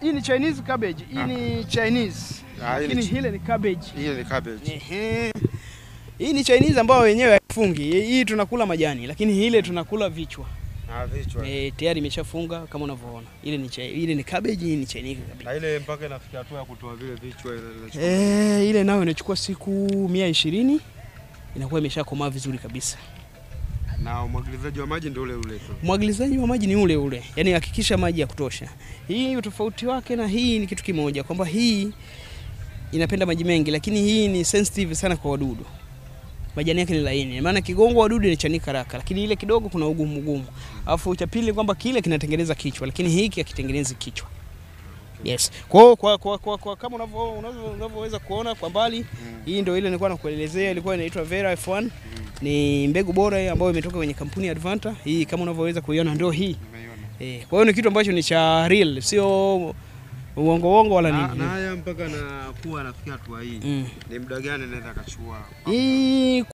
Hii ni Chinese cabbage. Hii ni Chinese. Lakini hile ni cabbage. Hile ni cabbage. Hii ni Chinese ambayo wenyewe haifungi. Hii tunakula majani, lakini hile tunakula vichwa. Vichwa. Tayari imeshafunga kama unavyoona. Ile ni cabbage, hii ni Chinese cabbage. Na ile mpaka inafikia hatua ya kutoa vile vichwa ile. Ile nayo inachukua siku 120. Inakuwa imeshakomaa vizuri kabisa. Na umwagilizaji wa maji ndio ule ule tu. Umwagilizaji wa maji ni ule ule. Yaani hakikisha maji ya kutosha. Hii utofauti wake na hii ni kitu kimoja, kwamba hii inapenda maji mengi, lakini hii ni sensitive sana kwa wadudu. Majani yake ni laini. Maana kigongo wadudu ni chanika haraka, lakini ile kidogo kuna ugumu. Alafu cha pili kwamba kile kinatengeneza kichwa, lakini hiki hakitengenezi kichwa. Yes. Kwa kama unavyoweza kuona kwa mbali, hii ndio ile nilikuwa nakuelezea, ilikuwa inaitwa Vera F1. Ni mbegu bora ambayo imetoka kwenye kampuni ya Advanta. Hii kama unavyoweza kuiona ndio hii. Kwa hiyo ni kitu ambacho ni cha real, sio uongo wala nini. Na haya mpaka na kuwa nafikia hatua hii. Ni muda gani naweza akachukua? Hii